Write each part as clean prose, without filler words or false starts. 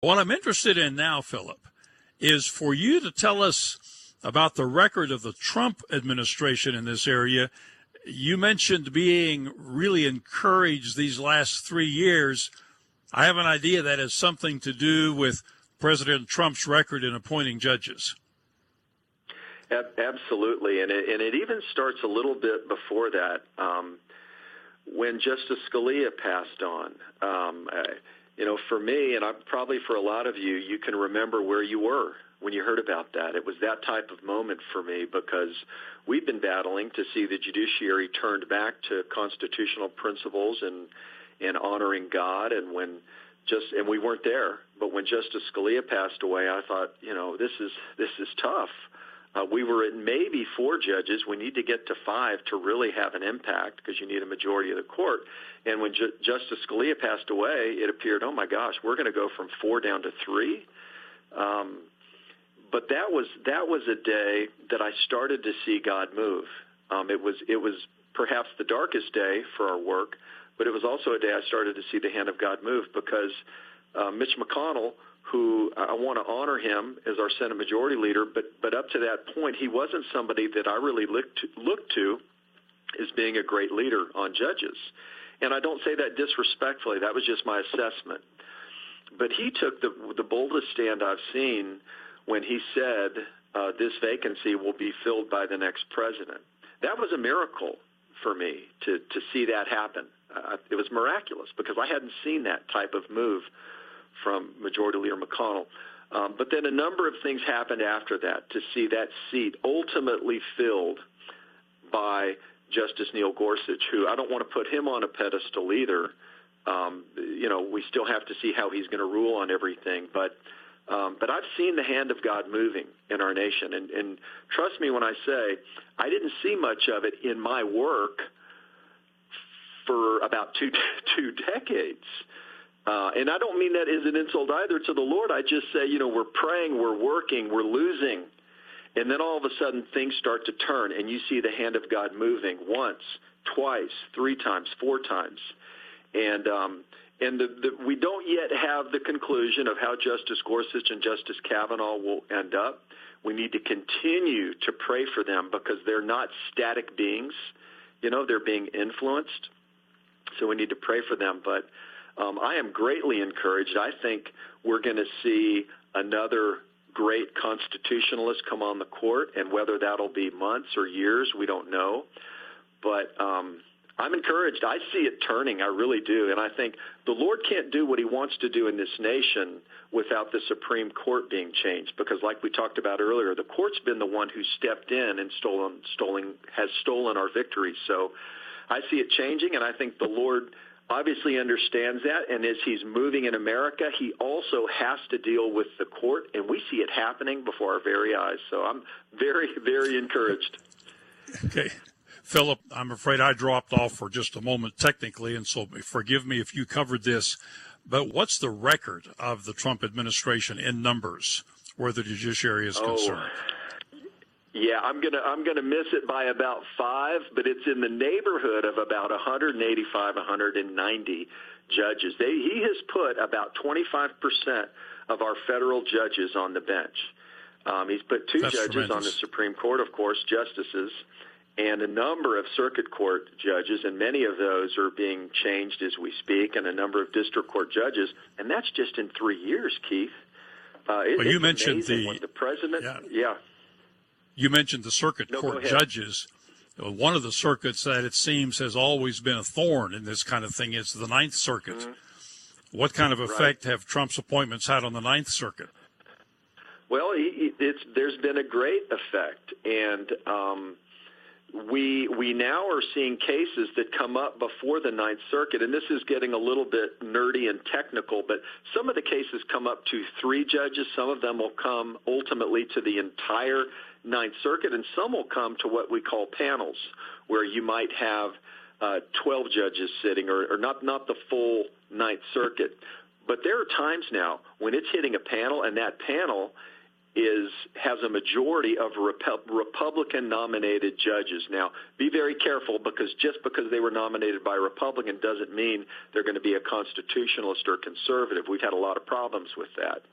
What I'm interested in now, Phillip, is for you to tell us about the record of the Trump administration in this area. You mentioned being really encouraged these last 3 years. I have an idea that has something to do with President Trump's record in appointing judges. Absolutely, and it even starts a little bit before that. When Justice Scalia passed on, for me, and probably for a lot of you, you can remember where you were when you heard about that. It was that type of moment for me because we've been battling to see the judiciary turned back to constitutional principles and honoring God, and we weren't there. But when Justice Scalia passed away, I thought, this is tough. We were at maybe 4 judges. We need to get to 5 to really have an impact because you need a majority of the court. And when Justice Scalia passed away, it appeared, oh my gosh, we're going to go from 4 down to 3. But that was a day that I started to see God move. It was perhaps the darkest day for our work, but it was also a day I started to see the hand of God move because Mitch McConnell, who I want to honor him as our Senate Majority Leader, but up to that point, he wasn't somebody that I really looked to as being a great leader on judges. And I don't say that disrespectfully. That was just my assessment. But he took the boldest stand I've seen when he said this vacancy will be filled by the next president. That was a miracle for me to see that happen. It was miraculous because I hadn't seen that type of move from Majority Leader McConnell. But then a number of things happened after that to see that seat ultimately filled by Justice Neil Gorsuch, who I don't want to put him on a pedestal either. We still have to see how he's going to rule on everything. But I've seen the hand of God moving in our nation. And trust me when I say I didn't see much of it in my work for about two decades. And I don't mean that as an insult either to the Lord. I just say, we're praying, we're working, we're losing. And then all of a sudden things start to turn and you see the hand of God moving once, twice, 3 times, 4 times. And we don't yet have the conclusion of how Justice Gorsuch and Justice Kavanaugh will end up. We need to continue to pray for them because they're not static beings. They're being influenced. So we need to pray for them. But I am greatly encouraged. I think we're going to see another great constitutionalist come on the court, and whether that'll be months or years, we don't know. But I'm encouraged. I see it turning. I really do. And I think the Lord can't do what he wants to do in this nation without the Supreme Court being changed because like we talked about earlier, the court's been the one who stepped in and has stolen our victory. So I see it changing, and I think the Lord obviously understands that, and as he's moving in America, he also has to deal with the court, and we see it happening before our very eyes. So I'm very, very encouraged. Okay. Phillip, I'm afraid I dropped off for just a moment technically, and so forgive me if you covered this, but what's the record of the Trump administration in numbers where the judiciary is concerned? Yeah, I'm gonna miss it by about 5, but it's in the neighborhood of about 185, 190 judges. He has put about 25% of our federal judges on the bench. He's put 2 That's judges tremendous. on the Supreme Court, of course, justices, and a number of circuit court judges, and many of those are being changed as we speak, and a number of district court judges, and that's just in 3 years, Keith. You mentioned the president. Yeah. You mentioned the circuit court judges. One of the circuits that it seems has always been a thorn in this kind of thing is the Ninth Circuit. Mm-hmm. What kind of effect have Trump's appointments had on the Ninth Circuit? Well, there's been a great effect, and we now are seeing cases that come up before the Ninth Circuit, and this is getting a little bit nerdy and technical, but some of the cases come up to 3 judges. Some of them will come ultimately to the entire Ninth Circuit, and some will come to what we call panels, where you might have 12 judges sitting, or not the full Ninth Circuit. But there are times now when it's hitting a panel, and that panel has a majority of Republican-nominated judges. Now, be very careful, because just because they were nominated by a Republican doesn't mean they're going to be a constitutionalist or conservative. We've had a lot of problems with that.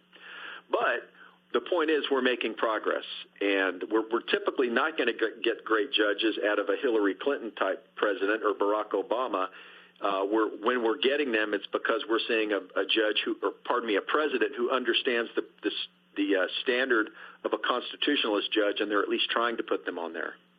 But the point is, we're making progress, and we're typically not going to get great judges out of a Hillary Clinton-type president or Barack Obama. When we're getting them, it's because we're seeing a president who understands the standard of a constitutionalist judge, and they're at least trying to put them on there.